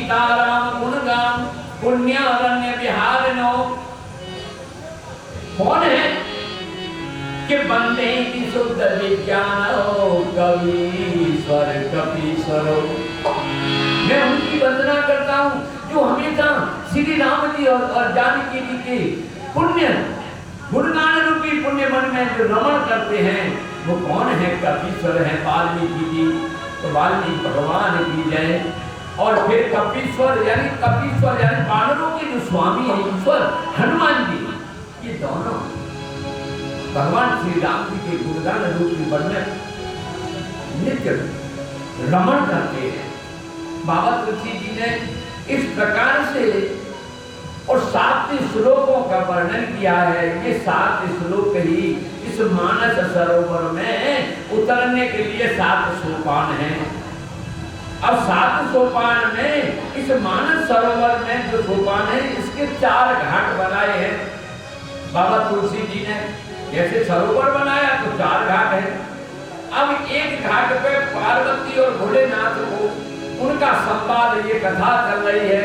सीताराम गुणगान पुण्यारण्य विहारिणो। कौन है कि बंदे की शुद्ध विज्ञान कवीश्वर कपीश्वरो। मैं उनकी वंदना करता हूँ जो हमेशा श्री राम जी और जानकी जी के पुण्य गुणगान रूपी पुण्य मन में जो रमण करते हैं वो कौन है? कपीश्वर है वाल्मीकि जी। तो वाल्मीकि भगवान की जय। और फिर कपीश्वर यानी वानरों के जो स्वामी है ईश्वर हनुमान जी, ये दोनों भगवान श्री राम जी के गुणगान रूपी वर्णन नित्य रमण करते हैं। बाबा तुलसी जी ने इस प्रकार से और 7 श्लोकों का वर्णन किया है। ये 7 श्लोक ही इस मानस सरोवर में उतरने के लिए 7 सोपान हैं। अब 7 सोपान में इस मानस सरोवर में जो सोपान है इसके 4 घाट बनाए हैं बाबा तुलसी जी ने। जैसे सरोवर बनाया तो 4 घाट है। अब एक घाट पे पार्वती और भोलेनाथ को उनका संवाद, ये कथा चल रही है।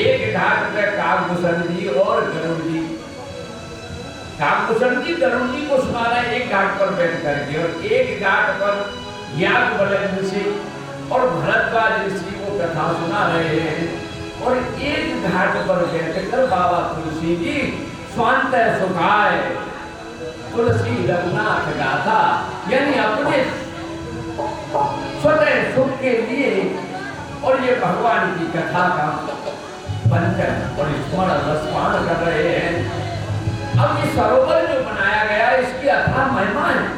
एक घाट पे काकभूषण जी और गरुड़ जी, काकभूषण जी गरुड़ जी को सुना रहे एक घाट पर बैठ करके, और एक घाट पर याज्ञवल्क्य ऋषि और भरद्वाज ऋषि को कथा सुना रहे हैं। और एक घाट पर बैठकर बाबा तुलसी जी स्वांत सुखाय तुलसी रघुनाथ गाथा, यानी अपने स्वतः सुख के लिए और ये भगवान की कथा का पंचन और स्मरण रसपान कर रहे हैं। अब ये सरोवर जो बनाया गया इसकी अथाह महिमा है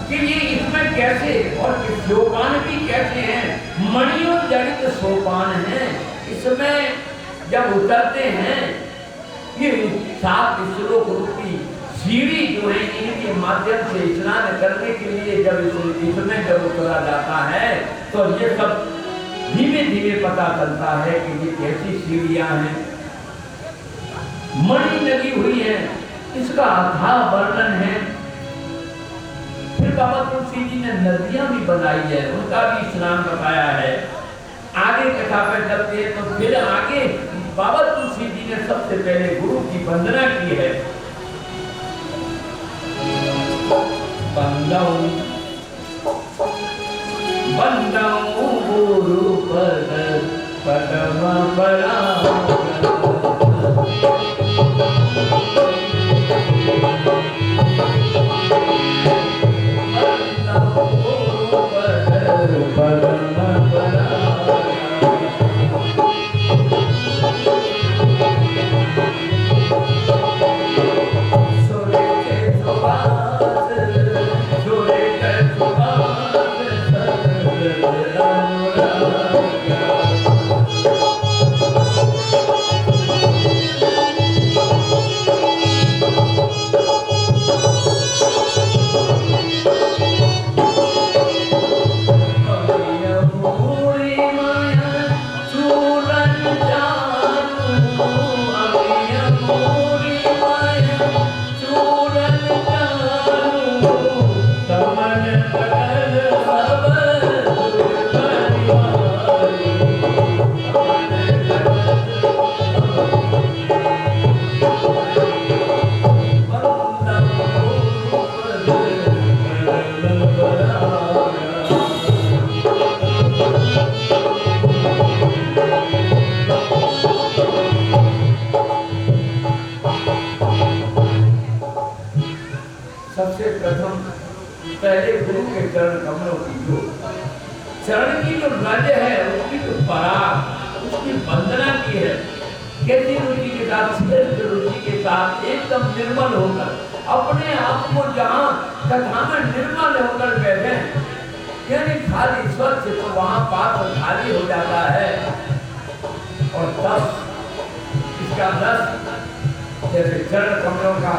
कि ये इसमें कैसे और सोपान भी कैसे हैं, मणियों जड़ित सोपान हैं। इसमें जब उतरते हैं ये 7 श्लोक रूपी सीढ़ी जो है इनके माध्यम से स्नान करने के लिए जब इसमें जब उतरा जाता है तो ये सब धीमे धीमे पता चलता है कि ये कैसी सीढ़ियां हैं, मणि लगी हुई है, इसका अथाह वर्णन है। फिर बाबा तुलसी जी ने नदियां भी बनाई है, उनका भी स्नान बताया है। आगे कथा पे चलते हैं तो फिर आगे बाबा तुलसी जी ने सबसे पहले गुरु की वंदना की है। बंदौ गुरु पद पदम पराग पहले गुरु के चरण कमलों की जो चरण की जो रज है उसकी जो पराग उसकी वंदना की है। कैसी रुचि के साथ, श्रेष्ठ रुचि के साथ एकदम निर्मल होकर अपने आप को जहाँ कथा में निर्मल होकर बैठे, यानी खाली स्वच्छ, तो वहाँ पात्र खाली हो जाता है। और तब इसका रस जैसे चरण कमलों का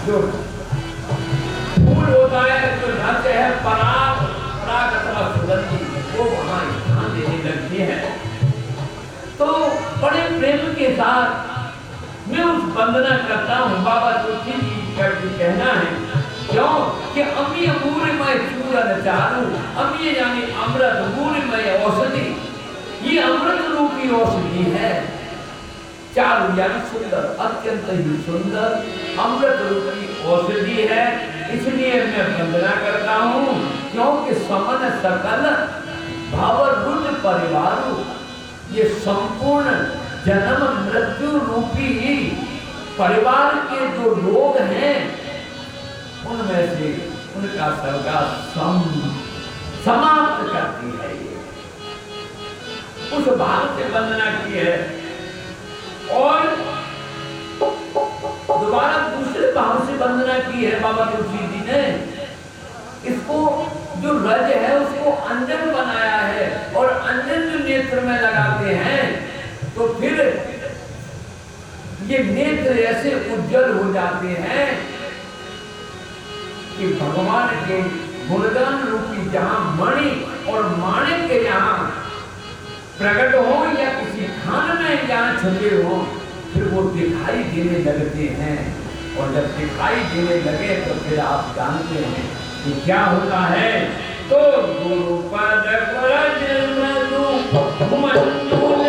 जो फूल होता है जो रस है पराग पराग अथवा सुगंधी, वो वहाँ स्थान देने लगती है। तो बड़े प्रेम के साथ मैं उस वंदना करता हूँ। बाबा तुलसी जी का कहना है, क्यों कि अमी अमूर्यमय चूरन चारू, अमी यानी अमृत, मूर्यमय औषधि, ये अमृत रूपी औषधि है। चारू यानी सुंदर, अत्यंत ही सुंदर अमृत रूपी औषधि है। इसलिए मैं वंदना करता हूँ, क्योंकि समन सकल भावरुद्ध परिवारों, ये संपूर्ण जन्म मृत्यु रूपी परिवार के जो लोग हैं, उनमें से उनका सबका समाप्त करती है। ये उस भाव से वंदना की है। और दोबारा दूसरे भाव से वंदना की है बाबा तुलसी जी ने। इसको जो रज है उसको अंजन बनाया है, और अंजन जो नेत्र में लगाते हैं तो फिर ये नेत्र ऐसे उज्जवल हो जाते हैं कि भगवान के गुणगान रूपी जहां मणि और माणिक के यहाँ प्रकट हो या किसी खान में जहां छुपे हो, फिर वो दिखाई देने लगते हैं। और जब दिखाई देने लगे तो फिर आप जानते हैं कि क्या होता है। तो गुरु पद रज मधु मंजुल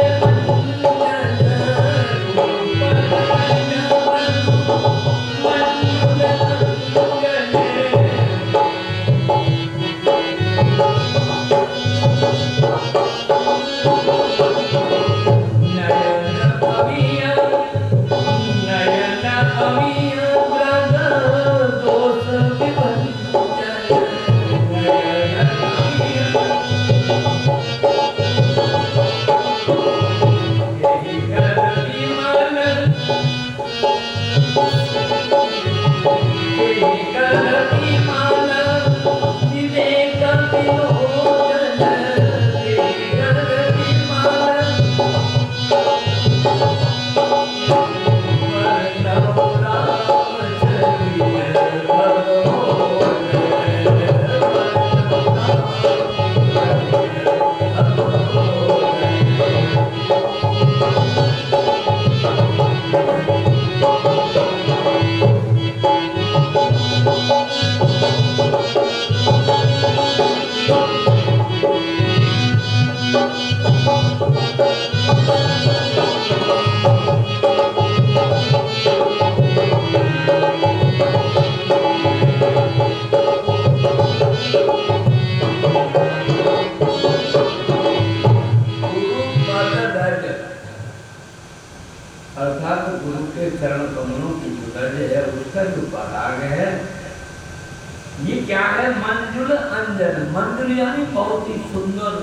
मंजुल यानी बहुत ही सुंदर,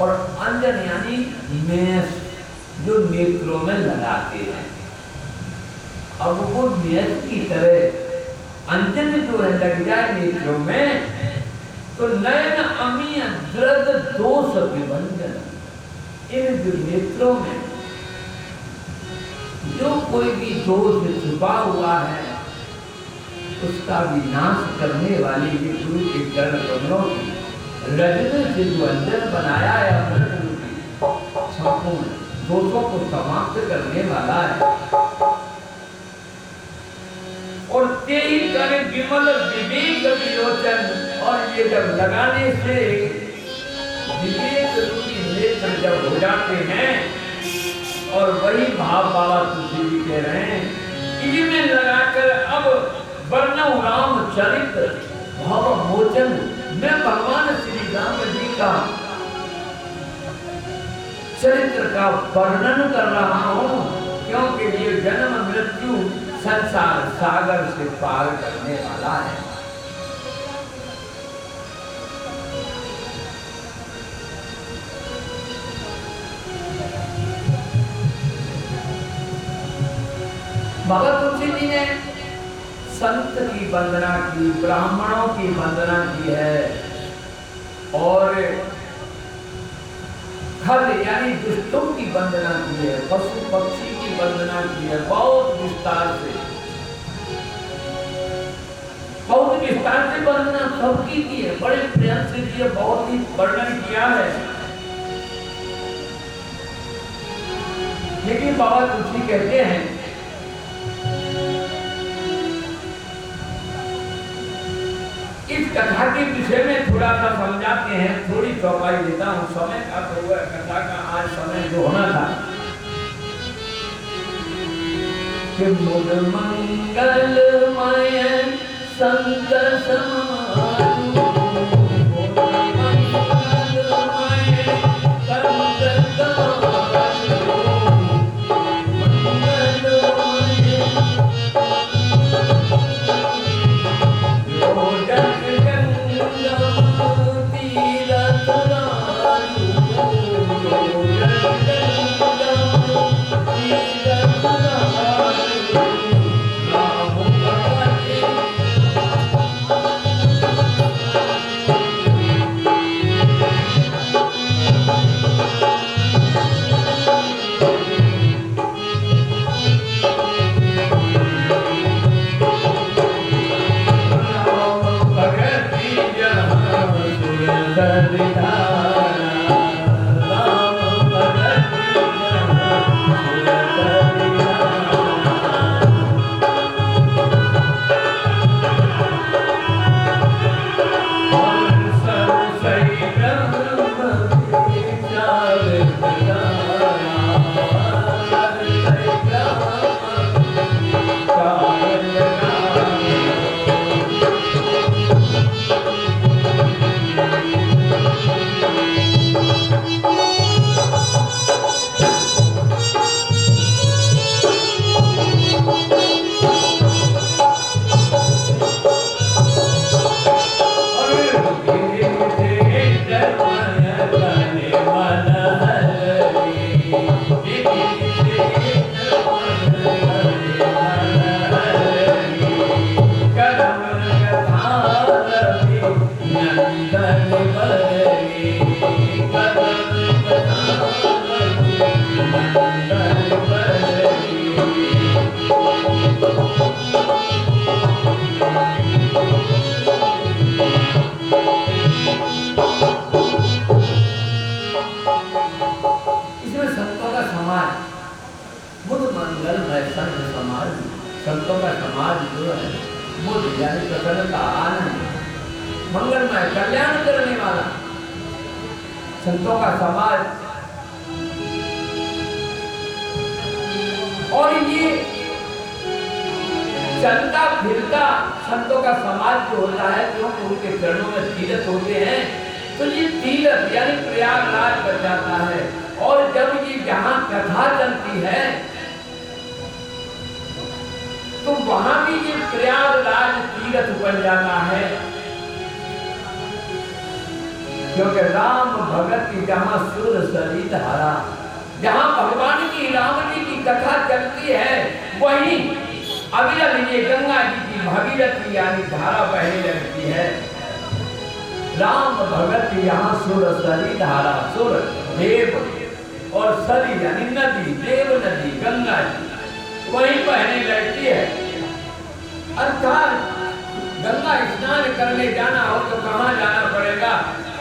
और अंजन यानी मेष जो नेत्रों में लगाते हैं। अब वो मेष की तरह अंजन जो है लग जाए नेत्रों में, तो नयन अमीय द्रद दोष विभंजन, इन जो नेत्रों में जो कोई भी दोष छुपा हुआ है उसका विनाश करने वाली ये गुरु के चरण कमलों की रजनी से जो अंजन बनाया है, अमृत रूपी संपूर्ण दोषों को समाप्त करने वाला है। और ते ही करे विमल विवेक विलोचन, और ये जब लगाने से विवेक रूपी नेत्र जब हो जाते हैं, और वही भाव बाबा तुलसी जी कह रहे हैं कि इनमें लगाकर अब वर्णव राम चरित्र भाव मोचन, मैं भगवान श्री राम जी का चरित्र का वर्णन कर रहा हूँ, क्योंकि ये जन्म मृत्यु संसार सागर से पार करने वाला है। बाबा तुलसी जी ने संत की वंदना की, ब्राह्मणों की वंदना की है, और खल यानी दुष्टों की वंदना की है, पशु पक्षी की वंदना की है। बहुत विस्तार से वंदना सबकी की है, बड़े प्रेम से की है, बहुत ही वर्णन किया है। लेकिन बाबा तुलसी कहते हैं कथा के विषय में थोड़ा सा समझाते हैं, थोड़ी चौपाई देता हूँ। समय का तो हुआ कथा का आज समय जो होना था कि मुद मंगलमय संत समाजु, मुद मंगलमय संत समाजु, मंगलमय जो जग गंगा तीरथ राजू, जो जग गंगा तीरथ राजू, राम भगति संतों का समाज जो है वो यानी प्रसन्नता, आनंद, मंगलमय, कल्याण करने वाला संतों का समाज। और ये चलता फिरता संतों का समाज जो होता है, जो उनके चरणों में तीर्थ होते हैं, तो ये तीर्थ यानी प्रयागराज बन जाता है। और जब ये जहां कथा चलती है तो वहां भी ये प्रयागराज तीर्थ बन जाता है, क्योंकि राम भगत की जहां सुर सरी धारा, जहां भगवान की राम जी की कथा चलती है, वहीं अविरल ये गंगा जी की भागीरथी यानी धारा बहने लगती है। राम भगत यहाँ सुर सरी धारा, सुर देव और सरी यानी नदी, देव नदी गंगा जी वहीं बहने लगती है। अर्थात गंगा स्नान करने जाना हो तो कहाँ जाना पड़ेगा,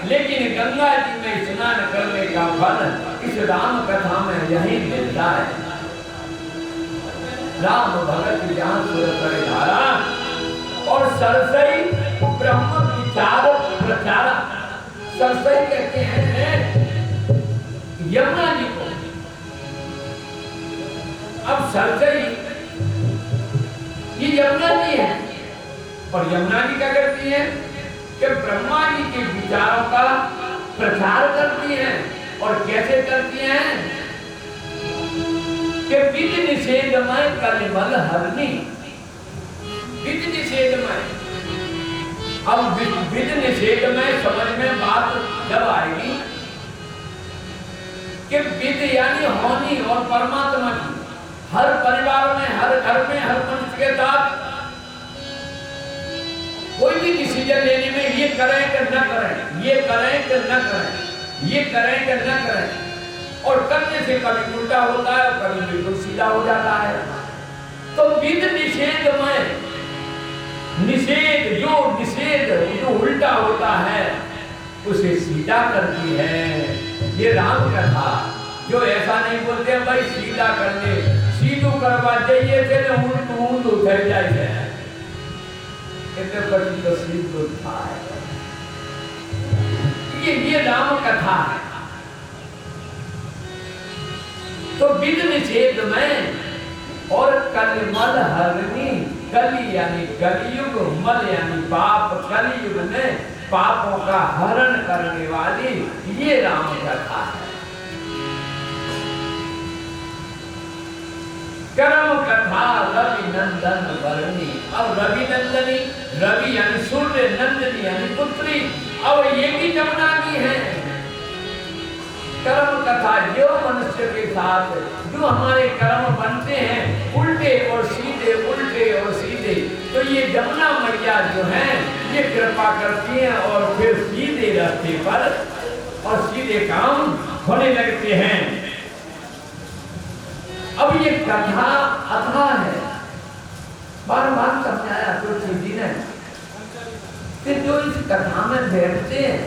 लेकिन गंगा जी में स्नान करने का फल इस राम कथा में यही मिलता है। राम भगत जहाँ सुर धारा और सरसई ब्रह्म विचार प्रचार। सरसई कहते हैं यमुना जी को। अब सरसई ये यमुना जी है, और यमुना जी क्या करती है कि ब्रह्मा जी के विचारों का प्रचार करती हैं। और कैसे करती हैं कि विध निषेधमय कलिमल हरनी, विध निषेधमय। अब विध निषेधमय समझ में बात जब आएगी कि विध यानी होनी और परमात्मा की हर परिवार में, हर घर में, हर मनुष्य के साथ कोई भी डिसीजन लेने में ये करें कि न करें, ये करें कि न करें, ये करें कि न करें, और करने से कभी उल्टा होता है और कभी बिल्कुल सीधा हो जाता है। तो विध निषेध में निषेध जो उल्टा होता है उसे सीधा करती है। ये राम कथा जो ऐसा नहीं बोलते हैं भाई सीधा करने सीधू करवा जाइए थे ऊंट उठे जाइए, એટલે પછી તો સીધું થાય। ये राम कथा है। तो विध निषेध में और कलिमल हरनी, कली यानी कलियुग, मल यानी पाप, कलियुग में पापों का हरण करने वाली ये राम कथा है। कर्म कथा रवि नंदन वर्णी। अब रवि नंदनी, रवि यानी सूर्य, नंदनी यानी पुत्री, और ये भी जमुना की है। कर्म कथा जो मनुष्य के साथ जो हमारे कर्म बनते हैं उल्टे और सीधे, उल्टे और सीधे, तो ये जमुना मैया जो है ये कृपा करती हैं और फिर सीधे रास्ते पर और सीधे काम होने लगते हैं। अब ये कथा अथा है, बार बार समझाया तुलसी जी ने कि जो इस कथा में बैठते हैं,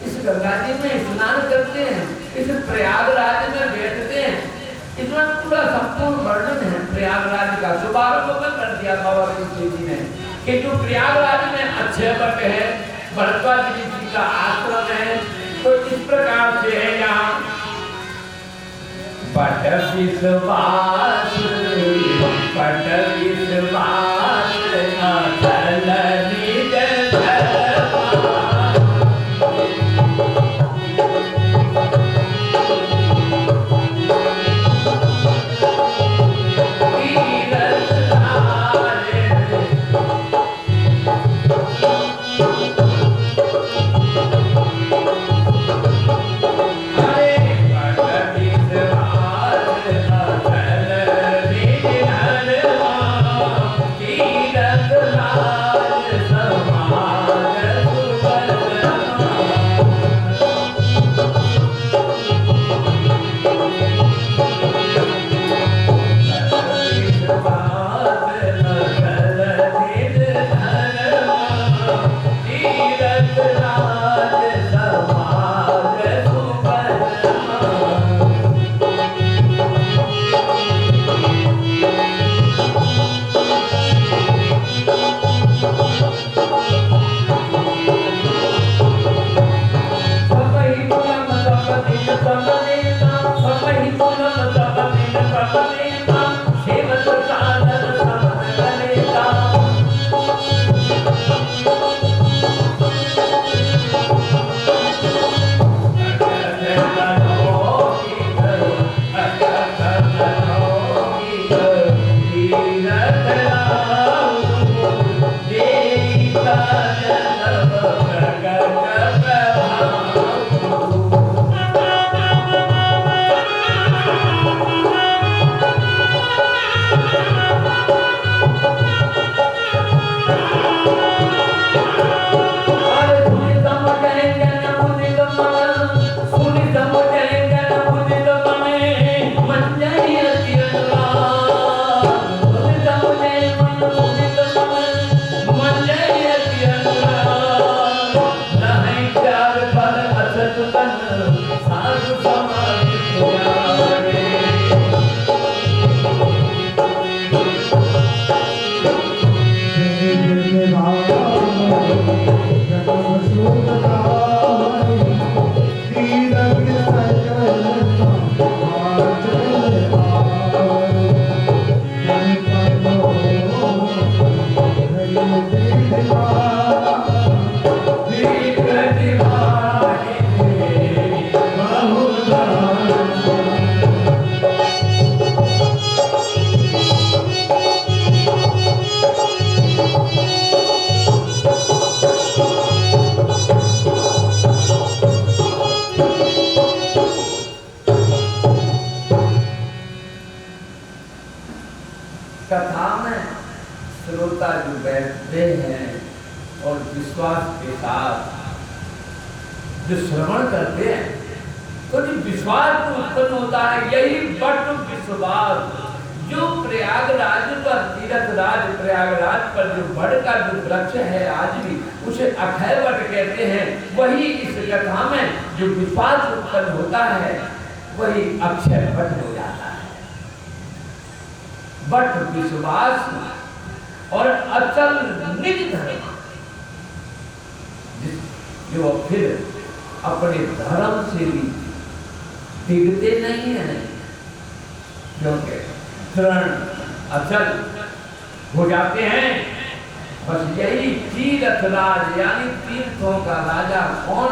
इस गंगा जी में स्नान करते हैं, इस प्रयागराज में बैठते हैं, इसमें पूरा संपूर्ण वर्णन है प्रयागराज का। शुभारंभ में कर दिया बाबा तुलसी जी ने कि जो प्रयागराज में अक्षय वट है, भरद्वाज जी का आश्रम है, तो इस प्रकार से है यहाँ बट विश्वास, बट विश्वास अचल निज कथा में श्रोता जो बैठते हैं और विश्वास के साथ जो श्रवण करते हैं तो जो विश्वास उत्पन्न होता है, यही बट विश्वास। जो प्रयागराज पर तीर्थराज प्रयागराज पर जो बड़ का जो वृक्ष है आज भी उसे अक्षय वट कहते हैं, वही इस कथा में जो विश्वास उत्पन्न होता है वही अक्षय वट हो जाता है। बट विश्वास और अचल निज धर्म, जो फिर अपने धर्म से भी डिगते नहीं है, क्योंकि दृढ़ अचल हो जाते हैं। बस यही तीर्थराज यानी तीर्थों का राजा कौन?